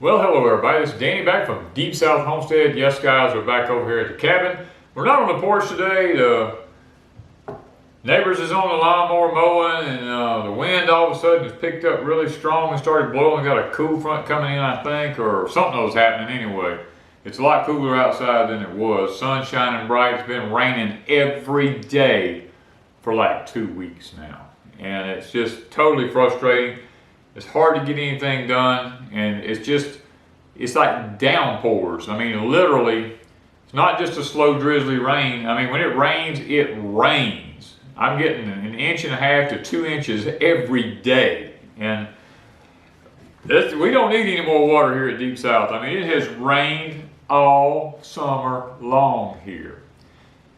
Well, hello everybody, this is Danny back from Deepsouth Homestead. Yes guys, we're back over here at the cabin. We're not on the porch today. The neighbors is on the lawnmower mowing and the wind all of a sudden has picked up really strong and started blowing. Got a cool front coming in, I think, or something was happening anyway. It's a lot cooler outside than it was. Sun shining bright. It's been raining every day for like 2 weeks now. And it's just totally frustrating. It's hard to get anything done, and it's like downpours. I mean, literally, it's not just a slow drizzly rain. I mean, when it rains, it rains. I'm getting 1.5 to 2 inches every day, and we don't need any more water here at Deep South. I mean, it has rained all summer long here,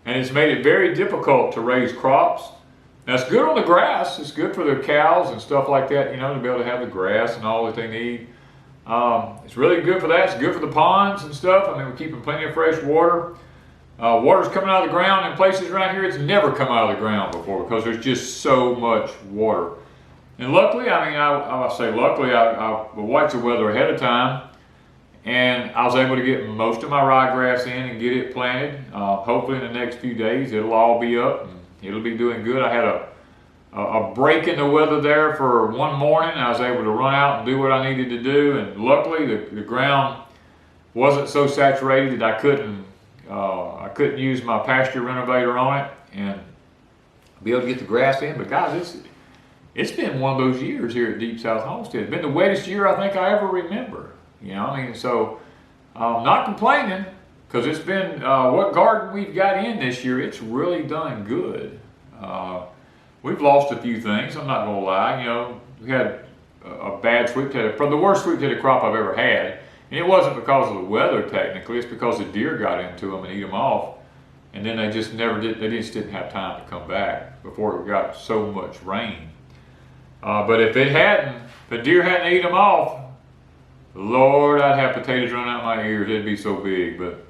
and it's made it very difficult to raise crops. Now, it's good on the grass. It's good for the cows and stuff like that, you know, to be able to have the grass and all that they need. It's really good for that. It's good for the ponds and stuff. I mean, we're keeping plenty of fresh water. Water's coming out of the ground in places around here it's never come out of the ground before because there's just so much water. And luckily, I mean, I watched the weather ahead of time, and I was able to get most of my ryegrass in and get it planted. Hopefully in the next few days, it'll all be up. And it'll be doing good. I had a break in the weather there for one morning. I was able to run out and do what I needed to do, and luckily the ground wasn't so saturated that I couldn't use my pasture renovator on it and be able to get the grass in. But guys, it's been one of those years here at Deep South Homestead. It's been the wettest year I think I ever remember. You know, I mean, so not complaining. Because it's been, what garden we've got in this year, it's really done good. We've lost a few things, I'm not going to lie. You know, we had a bad sweet potato, the worst sweet potato crop I've ever had. And it wasn't because of the weather technically, it's because the deer got into them and ate them off. And then they just didn't have time to come back before it got so much rain. But if the deer hadn't eaten them off, Lord, I'd have potatoes running out my ears, it'd be so big. But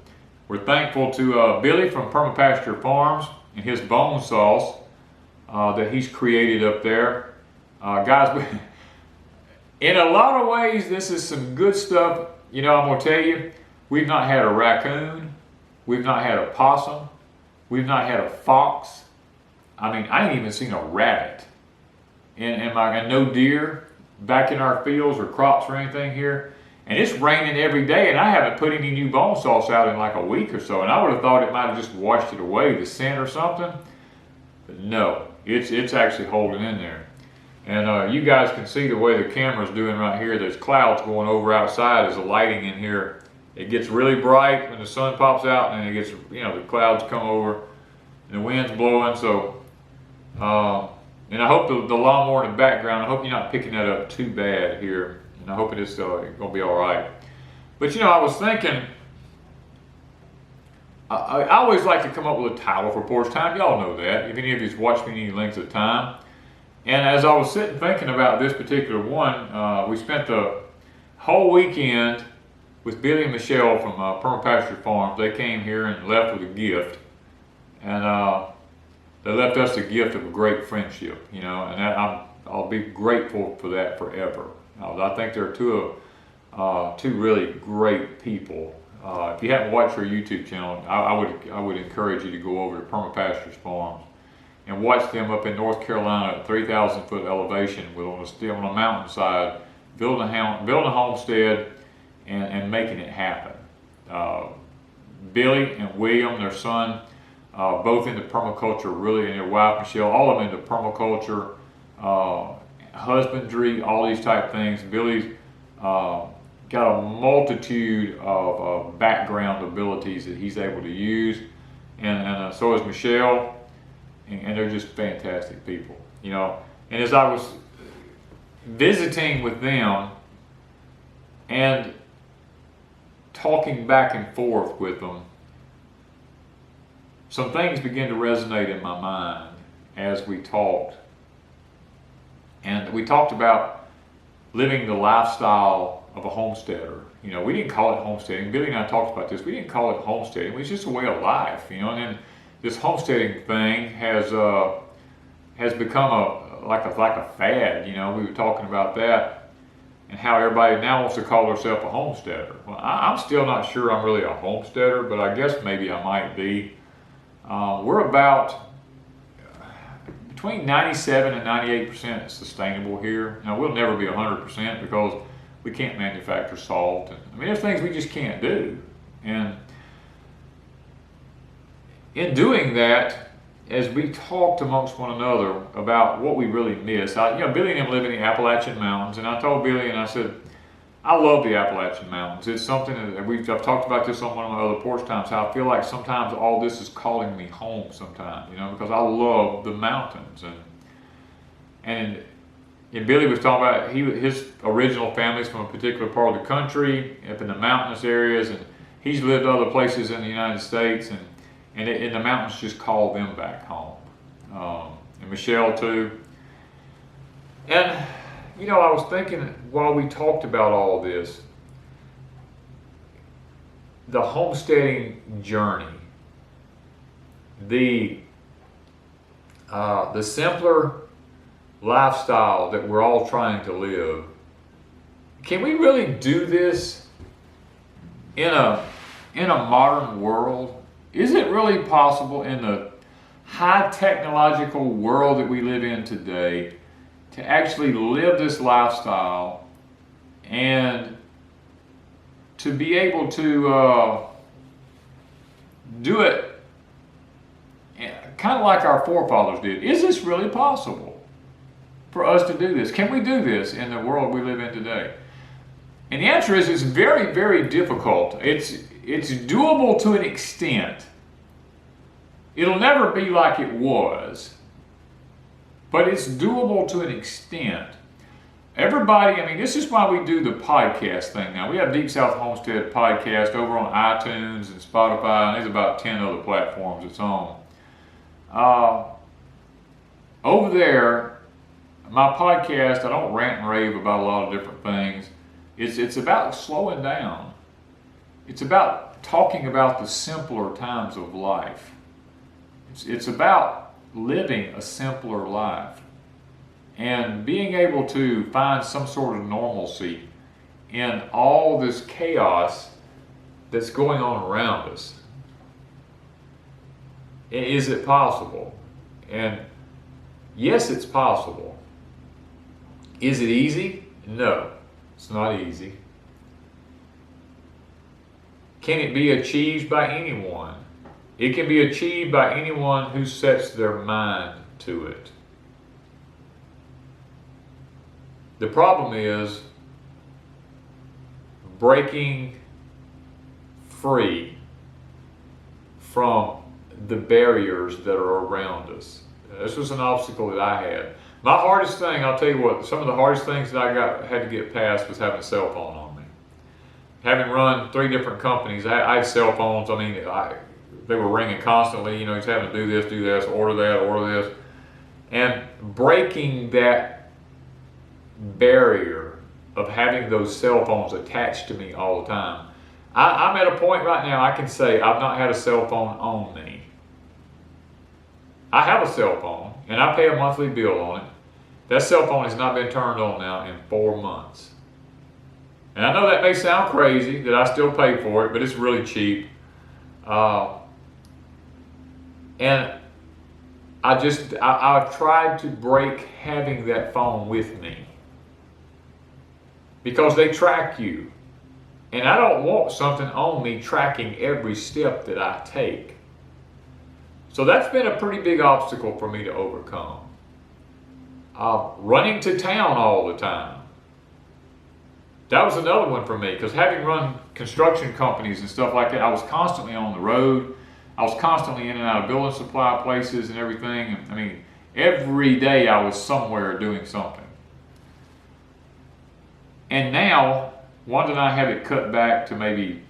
we're thankful to Billy from Permapasture Farms and his bone sauce that he's created up there. Guys, in a lot of ways, this is some good stuff. You know, I'm going to tell you, we've not had a raccoon. We've not had a possum. We've not had a fox. I mean, I ain't even seen a rabbit. And no deer back in our fields or crops or anything here. And it's raining every day, and I haven't put any new bone sauce out in like a week or so. And I would have thought it might have just washed it away, the scent or something. But no, it's actually holding in there. And you guys can see the way the camera's doing right here. There's clouds going over outside as the lighting in here. It gets really bright when the sun pops out, and it gets, you know, the clouds come over, and the wind's blowing. So, and I hope the lawnmower in the background, I hope you're not picking that up too bad here. And I hope it is going to be all right. But you know, I was thinking, I always like to come up with a title for Porch Time. Y'all know that, if any of you's watched me any length of time. And as I was sitting thinking about this particular one, we spent the whole weekend with Billy and Michelle from Permapasture Farms. They came here and left with a gift. And they left us a gift of a great friendship, you know, and I'll be grateful for that forever. I think they're two really great people. If you haven't watched their YouTube channel, I would encourage you to go over to Permapasture Farms and watch them up in North Carolina at 3,000 foot elevation, on a mountainside, building a homestead and making it happen. Billy and William, their son, both into permaculture, really, and their wife Michelle, all of them into permaculture, husbandry, all these type things. Billy's got a multitude of background abilities that he's able to use, and so is Michelle, and they're just fantastic people, you know. And as I was visiting with them and talking back and forth with them, some things began to resonate in my mind as we talked. And we talked about living the lifestyle of a homesteader. You know, we didn't call it homesteading. Billy and I talked about this. We didn't call it homesteading. It was just a way of life, you know. And then this homesteading thing has become like a fad. You know, we were talking about that. and how everybody now wants to call themselves a homesteader. Well, I'm still not sure I'm really a homesteader, but I guess maybe I might be. We're about between 97 and 98% sustainable here. Now, we'll never be 100% because we can't manufacture salt. And, I mean, there's things we just can't do. And in doing that, as we talked amongst one another about what we really miss, Billy and him live in the Appalachian Mountains, and I told Billy, and I said, I love the Appalachian Mountains. It's something that I've talked about this on one of my other porch times, how I feel like sometimes all this is calling me home sometimes, because I love the mountains. And Billy was talking about his original family's from a particular part of the country, up in the mountainous areas, and he's lived other places in the United States, and the mountains just call them back home. And Michelle too. And I was thinking while we talked about all this, the homesteading journey, the simpler lifestyle that we're all trying to live. Can we really do this in a modern world? Is it really possible in the high technological world that we live in today to actually live this lifestyle and to be able to do it kind of like our forefathers did? Is this really possible for us to do this? Can we do this in the world we live in today? And the answer is it's very, very difficult. It's doable to an extent. It'll never be like it was, but it's doable to an extent. Everybody, this is why we do the podcast thing now. We have Deep South Homestead podcast over on iTunes and Spotify, and there's about 10 other platforms it's on. Over there, my podcast, I don't rant and rave about a lot of different things. It's about slowing down. It's about talking about the simpler times of life. It's about living a simpler life and being able to find some sort of normalcy in all this chaos that's going on around us. Is it possible? And yes, it's possible. Is it easy? No, it's not easy. Can it be achieved by anyone? It can be achieved by anyone who sets their mind to it. The problem is breaking free from the barriers that are around us. This was an obstacle that I had. My hardest thing, I'll tell you what, some of the hardest things that I had to get past was having a cell phone on me. Having run 3 different companies, I had cell phones. They were ringing constantly. He's having to do this, order that, order this. And breaking that barrier of having those cell phones attached to me all the time. I'm at a point right now I can say I've not had a cell phone on me. I have a cell phone and I pay a monthly bill on it. That cell phone has not been turned on now in 4 months. And I know that may sound crazy that I still pay for it, but it's really cheap. And I've tried to break having that phone with me because they track you. And I don't want something on me tracking every step that I take. So that's been a pretty big obstacle for me to overcome. Running to town all the time. That was another one for me because having run construction companies and stuff like that, I was constantly on the road. I was constantly in and out of building supply places and everything. Every day I was somewhere doing something. And now, Wanda and I have it cut back to maybe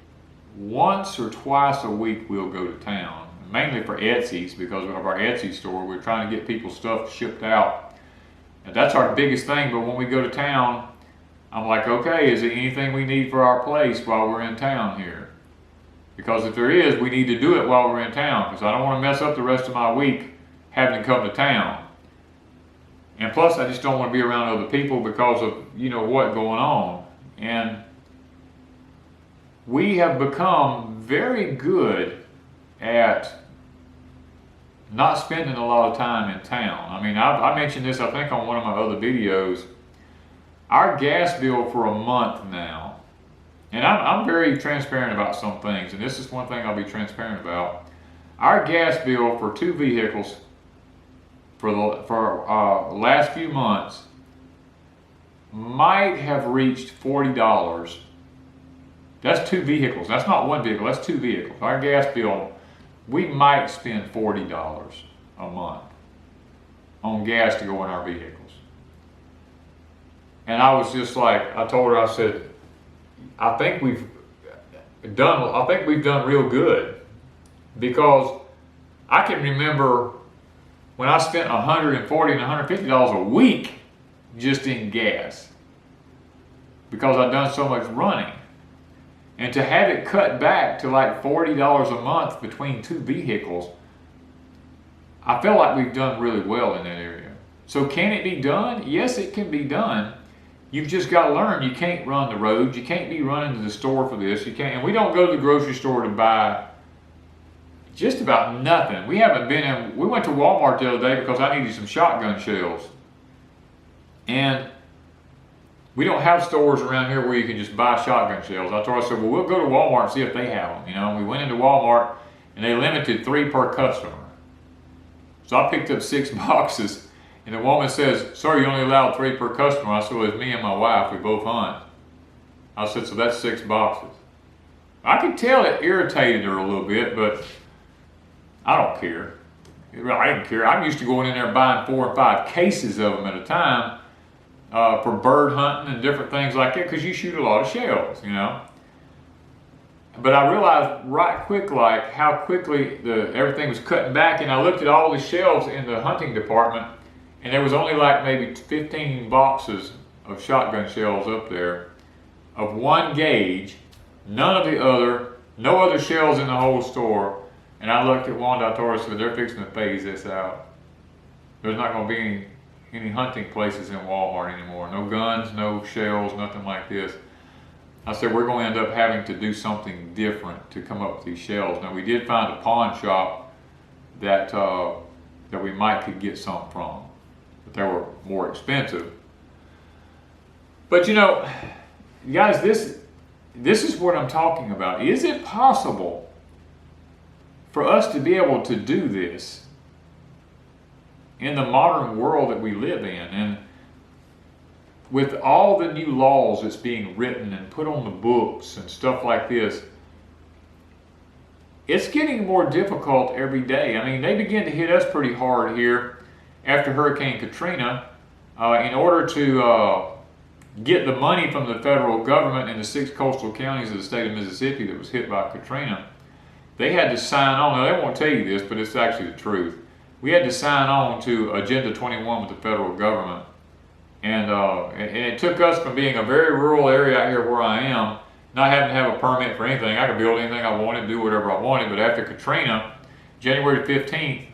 once or twice a week we'll go to town. Mainly for Etsy's because of our Etsy store. We're trying to get people's stuff shipped out. And that's our biggest thing, but when we go to town, I'm like, okay, is there anything we need for our place while we're in town here? Because if there is, we need to do it while we're in town because I don't want to mess up the rest of my week having to come to town. And plus, I just don't want to be around other people because of, you know, what going on. And we have become very good at not spending a lot of time in town. I mean, I mentioned this, I think, on one of my other videos. Our gas bill for a month now, and I'm very transparent about some things, and this is one thing I'll be transparent about. Our gas bill for 2 vehicles for the last few months might have reached $40. That's 2 vehicles. That's not 1 vehicle. That's 2 vehicles. Our gas bill, we might spend $40 a month on gas to go in our vehicles. And I was just like, I told her, I said, I think we've done real good, because I can remember when I spent $140 and $150 a week just in gas, because I've done so much running. And to have it cut back to like $40 a month between 2 vehicles, I feel like we've done really well in that area. So can it be done? Yes, it can be done. You've just got to learn. You can't run the roads. You can't be running to the store for this. You can't. And we don't go to the grocery store to buy just about nothing. We haven't been in. We went to Walmart the other day because I needed some shotgun shells. And we don't have stores around here where you can just buy shotgun shells. I said, well, we'll go to Walmart and see if they have them. You know, and we went into Walmart and they limited 3 per customer. So I picked up 6 boxes. And the woman says, sir, you only allowed 3 per customer. I said, well, it's me and my wife. We both hunt. I said, so that's 6 boxes. I could tell it irritated her a little bit, but I don't care. I didn't care. I'm used to going in there buying 4 and 5 cases of them at a time for bird hunting and different things like that, because you shoot a lot of shells, you know. But I realized right quick, like, how quickly everything was cutting back, and I looked at all the shelves in the hunting department, and there was only like maybe 15 boxes of shotgun shells up there of 1 gauge, none of the other, no other shells in the whole store. And I looked at Wanda, I told her, so they're fixing to phase this out. There's not going to be any hunting places in Walmart anymore. No guns, no shells, nothing like this. I said, we're going to end up having to do something different to come up with these shells. Now, we did find a pawn shop that we might could get some from, but they were more expensive. But you know, guys, this is what I'm talking about. Is it possible for us to be able to do this in the modern world that we live in? And with all the new laws that's being written and put on the books and stuff like this, it's getting more difficult every day. I mean, they begin to hit us pretty hard here after Hurricane Katrina. In order to get the money from the federal government in the 6 coastal counties of the state of Mississippi that was hit by Katrina, they had to sign on. Now, they won't tell you this, but it's actually the truth. We had to sign on to Agenda 21 with the federal government. And it took us from being a very rural area out here where I am, not having to have a permit for anything. I could build anything I wanted, do whatever I wanted. But after Katrina, January 15th,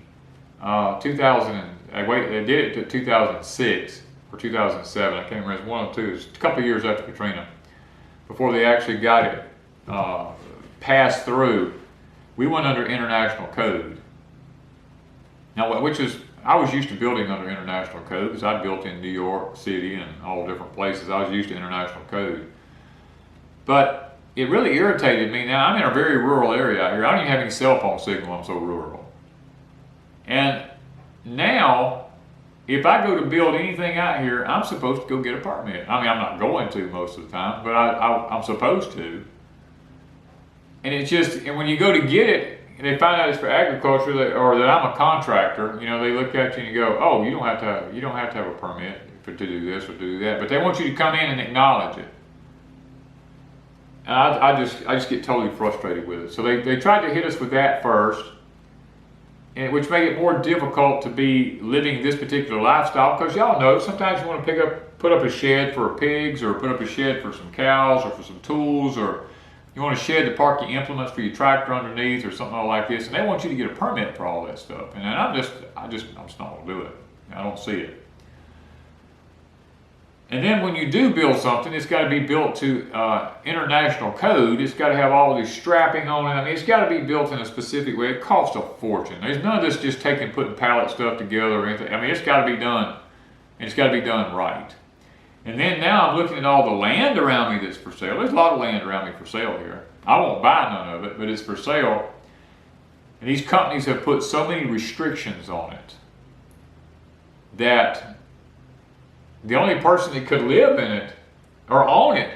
they did it to 2006 or 2007. I can't remember. It's one of 2. It's a couple of years after Katrina, before they actually got it passed through. We went under international code. Now, I was used to building under international code because I built in New York City and all different places. I was used to international code. But it really irritated me. Now, I'm in a very rural area out here. I don't even have any cell phone signal. I'm so rural. And now, if I go to build anything out here, I'm supposed to go get a permit. I mean, I'm not going to most of the time, but I'm supposed to. And it's just, and when you go to get it, and they find out it's for agriculture, or that I'm a contractor, you know, they look at you and you go, oh, you don't have to have a permit to do this or to do that, but they want you to come in and acknowledge it. And I just get totally frustrated with it. So they tried to hit us with that first, and which made it more difficult to be living this particular lifestyle, because y'all know sometimes you want to put up a shed for pigs, or put up a shed for some cows, or for some tools, or you want a shed to park your implements for your tractor underneath or something like this, and they want you to get a permit for all that stuff. And I'm just not going to do it. I don't see it. And then when you do build something, it's got to be built to international code. It's got to have all this strapping on it. I mean, it's got to be built in a specific way. It costs a fortune. There's none of this just putting pallet stuff together or anything. I mean, it's got to be done, and it's got to be done right. And then now I'm looking at all the land around me that's for sale. There's a lot of land around me for sale here. I won't buy none of it, but it's for sale. And these companies have put so many restrictions on it that the only person that could live in it or own it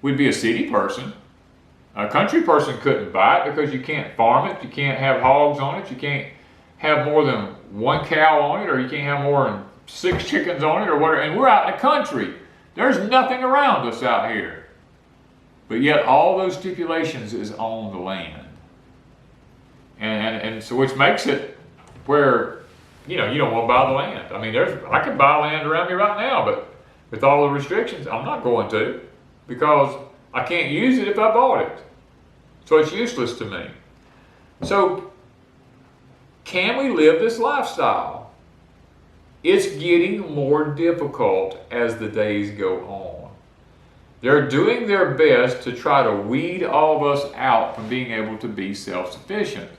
would be a city person. A country person couldn't buy it because you can't farm it, you can't have hogs on it, you can't have more than one cow on it, or you can't have more than 6 chickens on it or whatever. And we're out in the country. There's nothing around us out here. But yet all those stipulations is on the land. And so which makes it where, you know, you don't want to buy the land. I mean, I could buy land around me right now, but with all the restrictions, I'm not going to, because I can't use it if I bought it. So it's useless to me. So can we live this lifestyle? It's getting more difficult as the days go on. They're doing their best to try to weed all of us out from being able to be self-sufficient.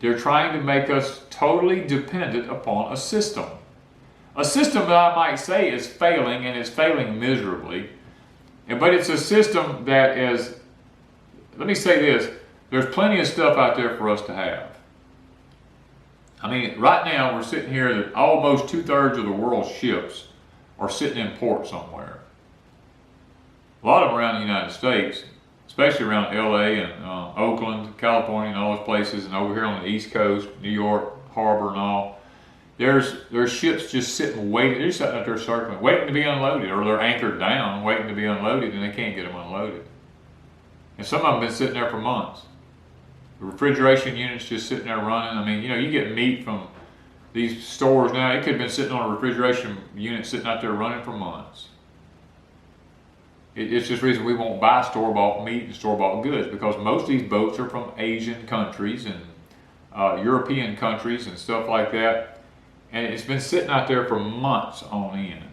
They're trying to make us totally dependent upon a system. A system that I might say is failing, and is failing miserably. But it's a system that is, let me say this, there's plenty of stuff out there for us to have. I mean, right now we're sitting here that almost 2/3 of the world's ships are sitting in port somewhere. A lot of them around the United States, especially around LA and Oakland, California, and all those places, and over here on the East Coast, New York Harbor and all. There's ships just sitting waiting. They're sitting out there circling, waiting to be unloaded, or they're anchored down, waiting to be unloaded, and they can't get them unloaded. And some of them have been sitting there for months. The refrigeration units just sitting there running. I mean, you know, you get meat from these stores now. It could have been sitting on a refrigeration unit sitting out there running for months. It's just the reason we won't buy store-bought meat and store-bought goods, because most of these boats are from Asian countries and European countries and stuff like that. And it's been sitting out there for months on end.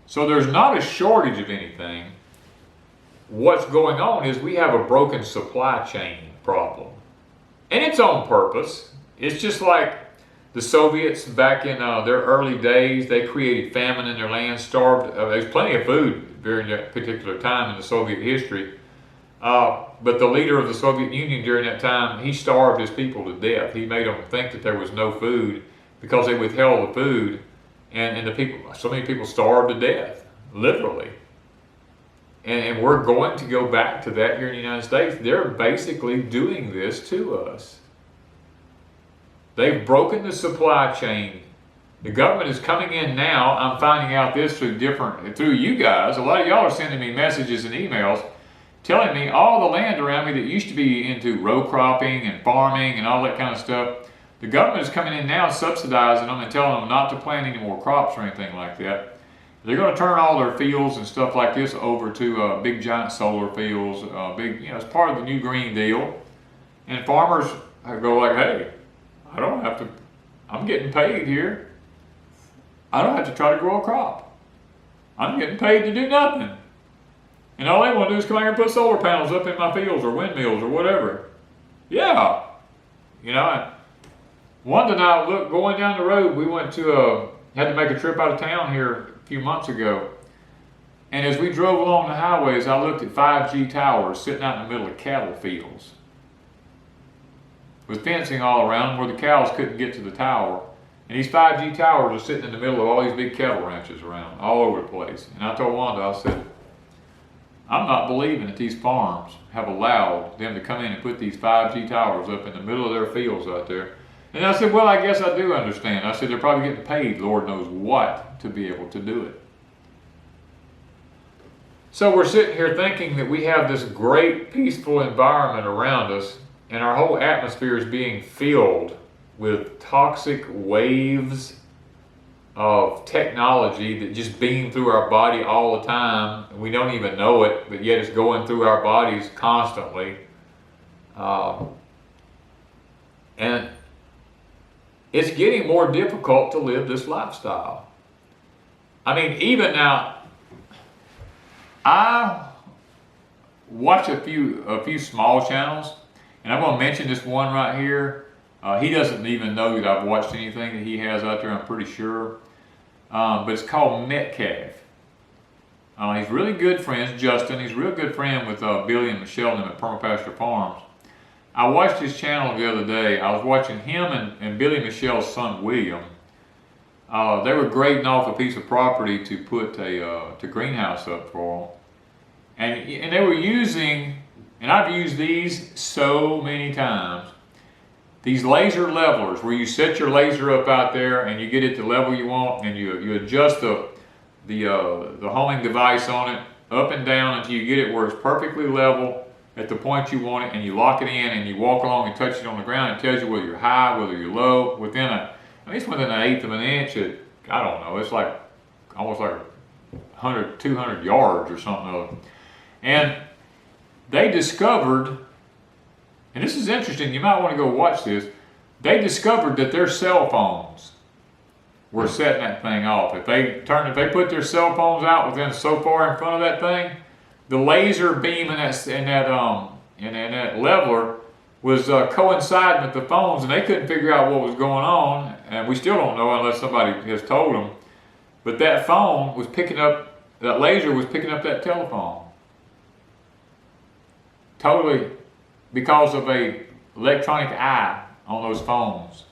So there's not a shortage of anything. What's going on is we have a broken supply chain problem. And it's on purpose. It's just like the Soviets back in their early days. They created famine in their land, starved. There's plenty of food during that particular time in the Soviet history. But the leader of the Soviet Union during that time, he starved his people to death. He made them think that there was no food because they withheld the food. And the people, so many people starved to death, literally. And we're going to go back to that here in the United States. They're basically doing this to us. They've broken the supply chain. The government is coming in now. I'm finding out this through you guys. A lot of y'all are sending me messages and emails telling me all the land around me that used to be into row cropping and farming and all that kind of stuff. The government is coming in now subsidizing them and telling them not to plant any more crops or anything like that. They're going to turn all their fields and stuff like this over to big giant solar fields, it's part of the new Green Deal. And farmers go like, hey, I don't have to, I'm getting paid here. I don't have to try to grow a crop. I'm getting paid to do nothing. And all they want to do is come out here and put solar panels up in my fields or windmills or whatever. Yeah. You know, Wanda and I, going down the road, we went to, had to make a trip out of town here a few months ago. And as we drove along the highways, I looked at 5G towers sitting out in the middle of cattle fields, with fencing all around where the cows couldn't get to the tower. And these 5G towers are sitting in the middle of all these big cattle ranches around, all over the place. And I told Wanda, I said, I'm not believing that these farms have allowed them to come in and put these 5G towers up in the middle of their fields out there. And I said, well, I guess I do understand. I said, they're probably getting paid Lord knows what to be able to do it. So we're sitting here thinking that we have this great peaceful environment around us, and our whole atmosphere is being filled with toxic waves of technology that just beam through our body all the time, and we don't even know it, but yet it's going through our bodies constantly. And it's getting more difficult to live this lifestyle. I mean, even now, I watch a few small channels, and I'm going to mention this one right here. He doesn't even know that I've watched anything that he has out there, I'm pretty sure. But it's called Metcalf. He's really good friends, Justin. He's a real good friend with Billy and Michelle and them at Permapasture Farms. I watched his channel the other day. I was watching him and Billy and Michelle's son William. They were grading off a piece of property to put a greenhouse up for them. And they were using, and I've used these so many times, these laser levelers where you set your laser up out there and you get it the level you want, and you adjust the homing device on it up and down until you get it where it's perfectly level at the point you want it, and you lock it in and you walk along and touch it on the ground. It tells you whether you're high, whether you're low, within it's within an eighth of an inch at, I don't know, it's like almost like 100, 200 yards or something. And they discovered, and this is interesting, you might want to go watch this, they discovered that their cell phones were setting that thing off. If they put their cell phones out within so far in front of that thing, the laser beam in that leveler was coinciding with the phones, and they couldn't figure out what was going on, and we still don't know unless somebody has told them. But that phone was picking up, that laser was picking up that telephone. Totally because of a electronic eye on those phones.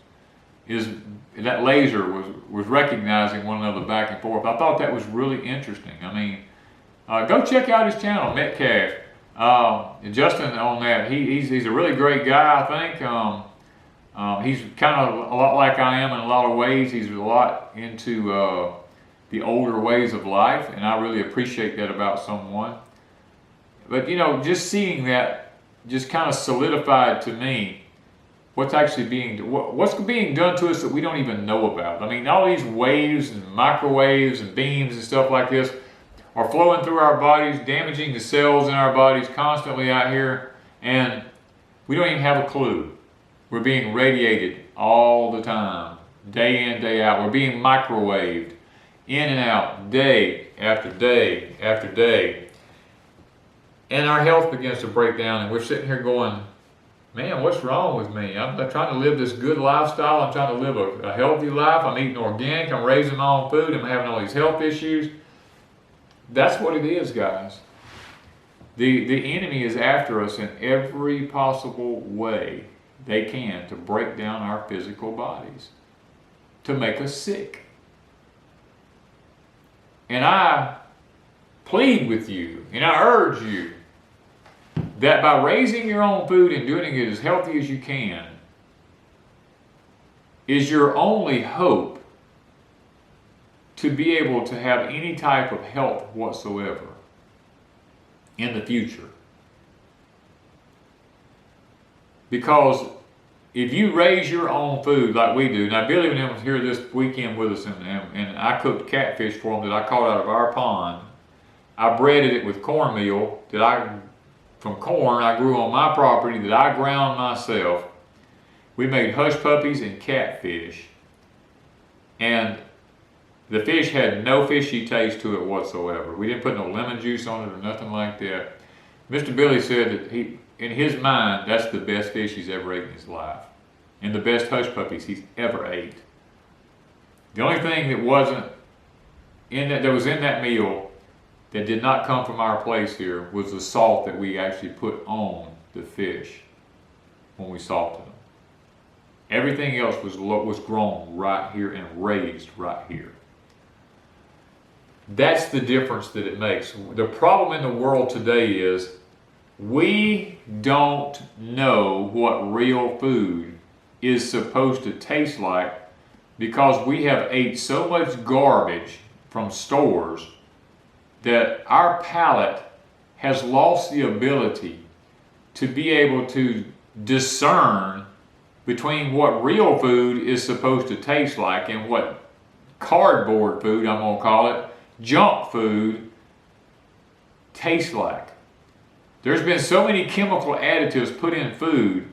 That laser was recognizing one another back and forth. I thought that was really interesting. I mean, go check out his channel, Metcalf. Justin on that, he's a really great guy, I think. He's kind of a lot like I am in a lot of ways. He's a lot into the older ways of life, and I really appreciate that about someone. But you know, just seeing that just kind of solidified to me what's actually what's being done to us that we don't even know about. I mean, all these waves and microwaves and beams and stuff like this are flowing through our bodies, damaging the cells in our bodies constantly out here, and we don't even have a clue. We're being radiated all the time, day in, day out. We're being microwaved in and out, day after day after day. And our health begins to break down, and we're sitting here going, man, what's wrong with me? I'm trying to live this good lifestyle. I'm trying to live a healthy life. I'm eating organic. I'm raising my own food. I'm having all these health issues. That's what it is, guys. The enemy is after us in every possible way they can to break down our physical bodies, to make us sick. And I plead with you, and I urge you, that by raising your own food and doing it as healthy as you can is your only hope to be able to have any type of health whatsoever in the future. Because if you raise your own food like we do, now Billy and them was here this weekend with us, and I cooked catfish for them that I caught out of our pond. I breaded it with cornmeal from corn I grew on my property that I ground myself. We made hush puppies and catfish. And the fish had no fishy taste to it whatsoever. We didn't put no lemon juice on it or nothing like that. Mr. Billy said that in his mind, that's the best fish he's ever ate in his life. And the best hush puppies he's ever ate. The only thing that wasn't that was in that meal that did not come from our place here was the salt that we actually put on the fish when we salted them. Everything else was grown right here and raised right here. That's the difference that it makes. The problem in the world today is we don't know what real food is supposed to taste like because we have ate so much garbage from stores that our palate has lost the ability to be able to discern between what real food is supposed to taste like and what cardboard food, I'm going to call it, junk food, tastes like. There's been so many chemical additives put in food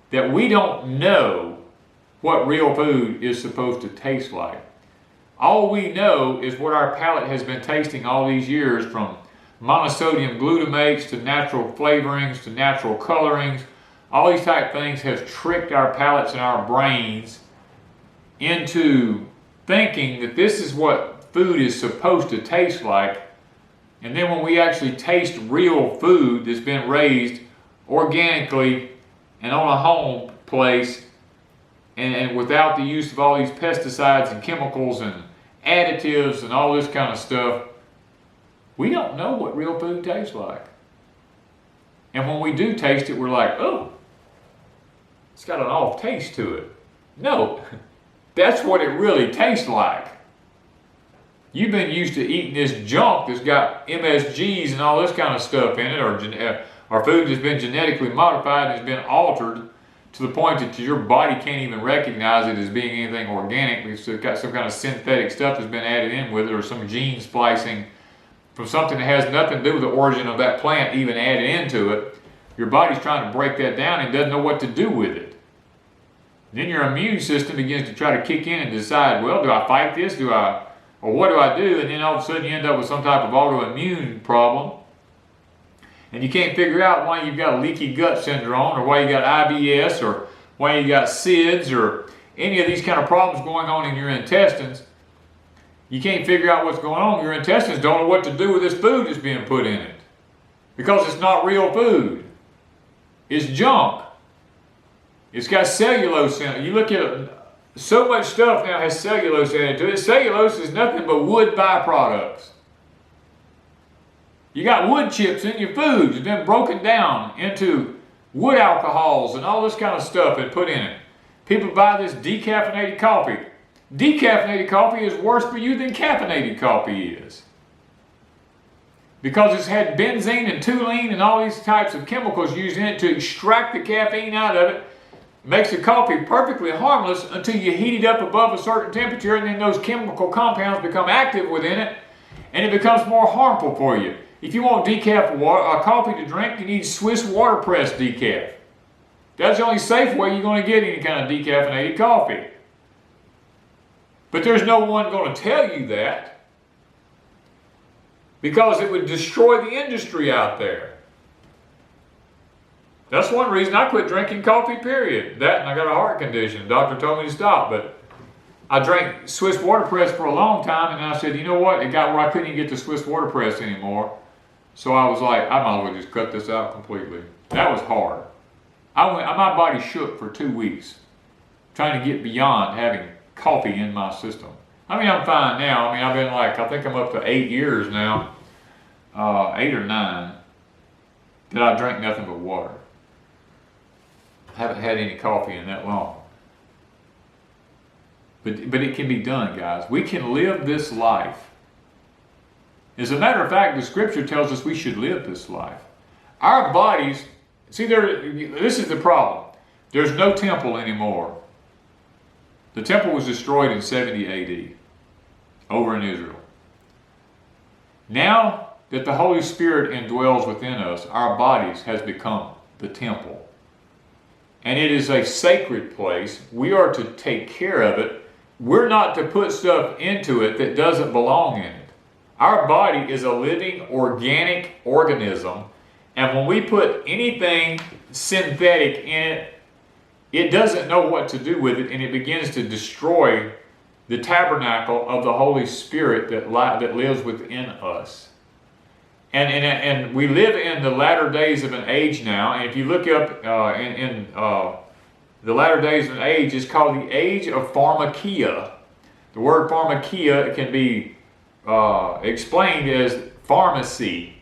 that we don't know what real food is supposed to taste like. All we know is what our palate has been tasting all these years, from monosodium glutamates to natural flavorings to natural colorings. All these type things have tricked our palates and our brains into thinking that this is what food is supposed to taste like. And then when we actually taste real food that's been raised organically and on a home place, and without the use of all these pesticides and chemicals and additives and all this kind of stuff, we don't know what real food tastes like. And when we do taste it, we're like, oh, it's got an off taste to it. No, that's what it really tastes like. You've been used to eating this junk that's got MSGs and all this kind of stuff in it, or food that's been genetically modified and has been altered to the point that your body can't even recognize it as being anything organic because it's got some kind of synthetic stuff that's been added in with it, or some gene splicing from something that has nothing to do with the origin of that plant even added into it. Your body's trying to break that down and doesn't know what to do with it. Then your immune system begins to try to kick in and decide, well, do I fight this? Or what do I do? And then all of a sudden you end up with some type of autoimmune problem. And you can't figure out why you've got leaky gut syndrome, or why you got IBS, or why you got SIDS, or any of these kind of problems going on in your intestines. You can't figure out what's going on. Your intestines don't know what to do with this food that's being put in it, because it's not real food. It's junk. It's got cellulose in it. You look at it, so much stuff now has cellulose added to it. Cellulose is nothing but wood byproducts. You got wood chips in your food. It's been broken down into wood alcohols and all this kind of stuff and put in it. People buy this decaffeinated coffee. Decaffeinated coffee is worse for you than caffeinated coffee is, because it's had benzene and toluene and all these types of chemicals used in it to extract the caffeine out of it. Makes the coffee perfectly harmless until you heat it up above a certain temperature, and then those chemical compounds become active within it, and it becomes more harmful for you. If you want decaf coffee to drink, you need Swiss waterpress decaf. That's the only safe way you're going to get any kind of decaffeinated coffee. But there's no one going to tell you that, because it would destroy the industry out there. That's one reason I quit drinking coffee, period. That, and I got a heart condition. The doctor told me to stop, but I drank Swiss waterpress for a long time, and I said, you know what? It got where I couldn't even get the Swiss waterpress anymore. So I was like, I might as well just cut this out completely. That was hard. My body shook for 2 weeks trying to get beyond having coffee in my system. I mean, I'm fine now. I mean, I've been I think I'm up to 8 years now, 8 or 9, that I drink nothing but water. I haven't had any coffee in that long. But it can be done, guys. We can live this life. As a matter of fact, the scripture tells us we should live this life. Our bodies, see, this is the problem. There's no temple anymore. The temple was destroyed in 70 AD over in Israel. Now that the Holy Spirit indwells within us, our bodies has become the temple. And it is a sacred place. We are to take care of it. We're not to put stuff into it that doesn't belong in it. Our body is a living, organic organism, and when we put anything synthetic in it, it doesn't know what to do with it, and it begins to destroy the tabernacle of the Holy Spirit that lives within us. And we live in the latter days of an age now, and if you look up in the latter days of an age, it's called the Age of Pharmakia. The word pharmakia can be explained as pharmacy.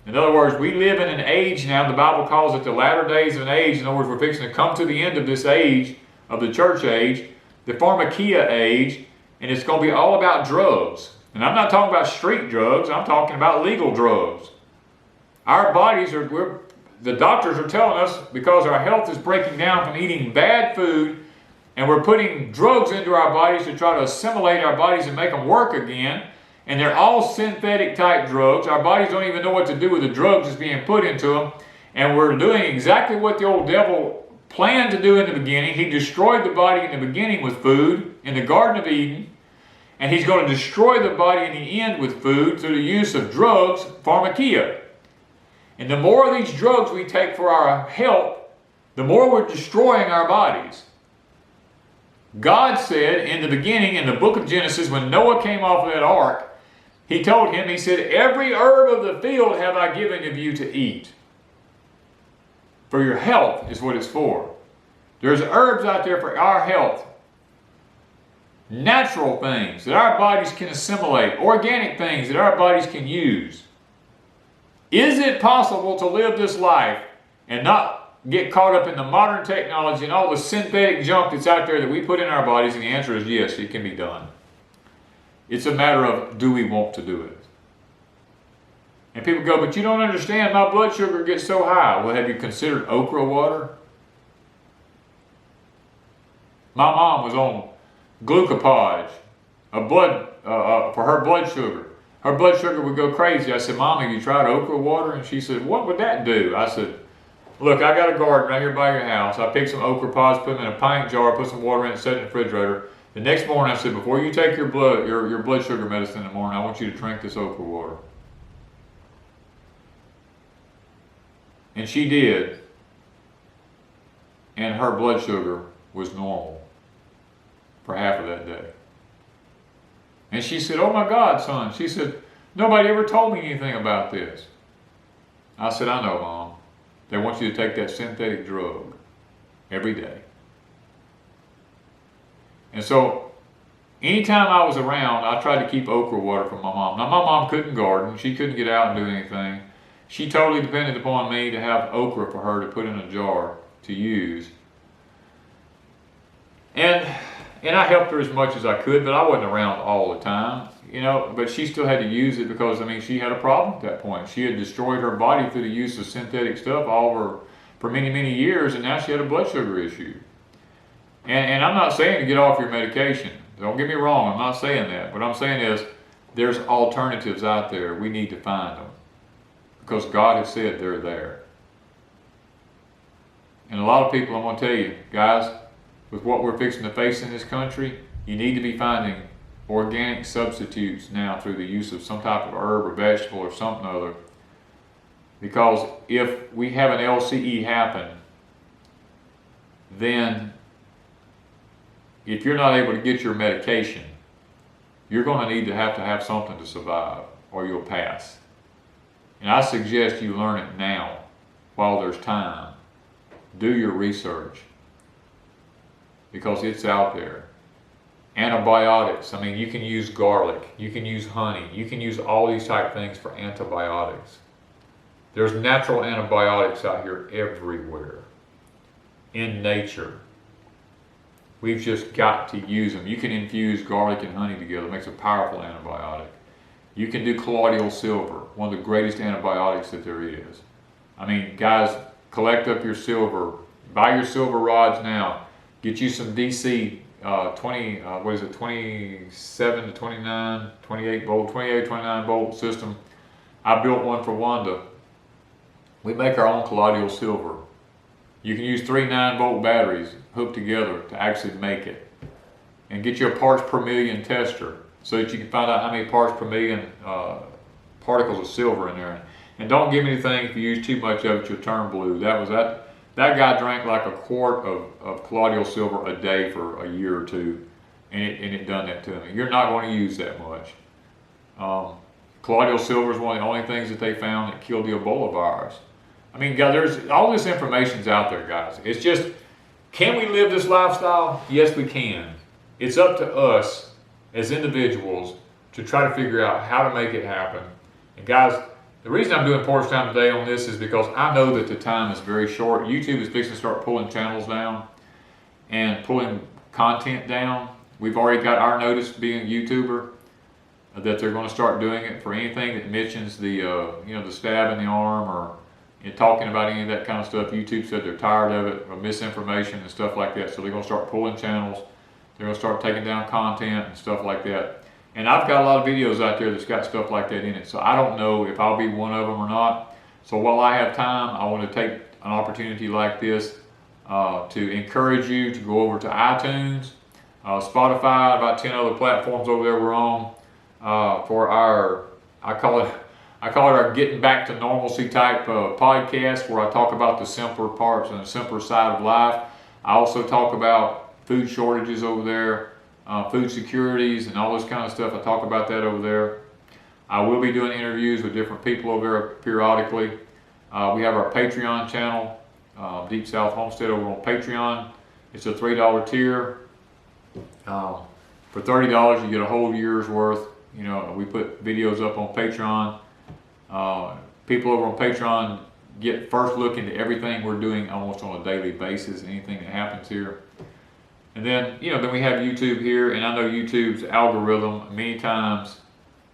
In other words, we live in an age now, the Bible calls it the latter days of an age. In other words, we're fixing to come to the end of this age, of the church age, the pharmakia age, and it's going to be all about drugs. And I'm not talking about street drugs, I'm talking about legal drugs. Our bodies the doctors are telling us, because our health is breaking down from eating bad food, and we're putting drugs into our bodies to try to assimilate our bodies and make them work again. And they're all synthetic type drugs. Our bodies don't even know what to do with the drugs that's being put into them. And we're doing exactly what the old devil planned to do in the beginning. He destroyed the body in the beginning with food in the Garden of Eden. And he's going to destroy the body in the end with food through the use of drugs, pharmakia. And the more of these drugs we take for our health, the more we're destroying our bodies. God said in the beginning, in the book of Genesis, when Noah came off of that ark, he told him, he said, every herb of the field have I given of you to eat. For your health is what it's for. There's herbs out there for our health. Natural things that our bodies can assimilate. Organic things that our bodies can use. Is it possible to live this life and not get caught up in the modern technology and all the synthetic junk that's out there that we put in our bodies? And the answer is yes, it can be done. It's a matter of, do we want to do it? And people go, but you don't understand, my blood sugar gets so high. Well, have you considered okra water? My mom was on glucopage, for her blood sugar. Her blood sugar would go crazy. I said, Mom, have you tried okra water? And she said, what would that do? I said, look, I got a garden right here by your house. I picked some okra pods, put them in a pint jar, put some water in it, set it in the refrigerator. The next morning I said, before you take your blood sugar medicine in the morning, I want you to drink this okra water. And she did. And her blood sugar was normal for half of that day. And she said, oh my God, son. She said, nobody ever told me anything about this. I said, I know, Mom. They want you to take that synthetic drug every day. And so, anytime I was around, I tried to keep okra water from my mom. Now, my mom couldn't garden. She couldn't get out and do anything. She totally depended upon me to have okra for her to put in a jar to use. And I helped her as much as I could, but I wasn't around all the time, you know, but she still had to use it because, I mean, she had a problem at that point. She had destroyed her body through the use of synthetic stuff for many, many years, and now she had a blood sugar issue. And I'm not saying to get off your medication. Don't get me wrong, I'm not saying that. What I'm saying is there's alternatives out there. We need to find them because God has said they're there. And a lot of people, I'm going to tell you, guys, with what we're fixing to face in this country, you need to be finding organic substitutes now through the use of some type of herb or vegetable or something or other. Because if we have an LCE happen, then if you're not able to get your medication, you're going to need to have something to survive or you'll pass. And I suggest you learn it now while there's time. Do your research because it's out there. Antibiotics, I mean, you can use garlic, you can use honey, you can use all these type of things for antibiotics. There's natural antibiotics out here everywhere in nature. We've just got to use them. You can infuse garlic and honey together. It makes a powerful antibiotic. You can do colloidal silver, one of the greatest antibiotics that there is. I mean, guys, collect up your silver. Buy your silver rods now. Get you some DC 27 to 29, 28 volt, 28, 29 volt system. I built one for Wanda. We make our own colloidal silver. You can use 3 9-volt batteries hooked together to actually make it. And get you a parts per million tester so that you can find out how many parts per million particles of silver in there. And don't give me anything, if you use too much of it, you'll turn blue. That guy drank like a quart of colloidal silver a day for a year or two, and it done that to him. You're not going to use that much. Colloidal silver is one of the only things that they found that killed the Ebola virus. I mean, God, there's all this information's out there, guys. It's just, can we live this lifestyle? Yes, we can. It's up to us as individuals to try to figure out how to make it happen. And guys, the reason I'm doing Porch Time today on this is because I know that the time is very short. YouTube is fixing to start pulling channels down and pulling content down. We've already got our notice being a YouTuber that they're going to start doing it for anything that mentions the the stab in the arm or talking about any of that kind of stuff. YouTube said they're tired of it, or misinformation and stuff like that. So they're going to start pulling channels. They're going to start taking down content and stuff like that. And I've got a lot of videos out there that's got stuff like that in it. So I don't know if I'll be one of them or not. So while I have time, I want to take an opportunity like this to encourage you to go over to iTunes, Spotify, about 10 other platforms over there we're on for our, I call it our getting back to normalcy type podcast, where I talk about the simpler parts and the simpler side of life. I also talk about food shortages over there, food securities and all this kind of stuff. I talk about that over there. I will be doing interviews with different people over there periodically. We have our Patreon channel, Deep South Homestead, over on Patreon. It's a $3 tier. For $30, you get a whole year's worth. You know, we put videos up on Patreon. People over on Patreon get first look into everything we're doing almost on a daily basis, anything that happens here. And then, you know, then we have YouTube here, and I know YouTube's algorithm many times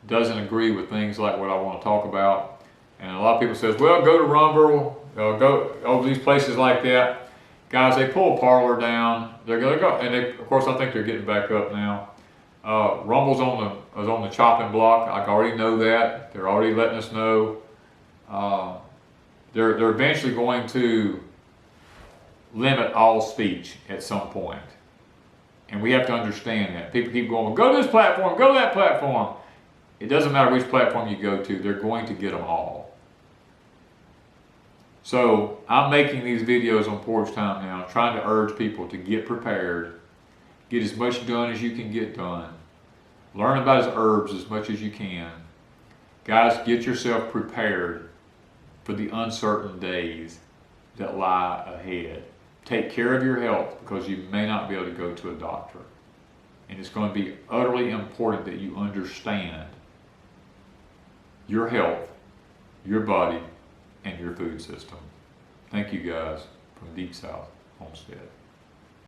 doesn't agree with things like what I want to talk about. And a lot of people says, well, go to Rumble, go over these places like that. Guys, they pull Parler down. They're gonna go, and they, of course, I think they're getting back up now. Rumble's on the chopping block. I already know that. They're already letting us know. They're eventually going to limit all speech at some point, and we have to understand that. People keep going, go to this platform, go to that platform. It doesn't matter which platform you go to. They're going to get them all. So I'm making these videos on Porch Time now, trying to urge people to get prepared, get as much done as you can get done, learn about his herbs as much as you can. Guys, get yourself prepared for the uncertain days that lie ahead. Take care of your health, because you may not be able to go to a doctor. And it's going to be utterly important that you understand your health, your body, and your food system. Thank you guys from Deep South Homestead.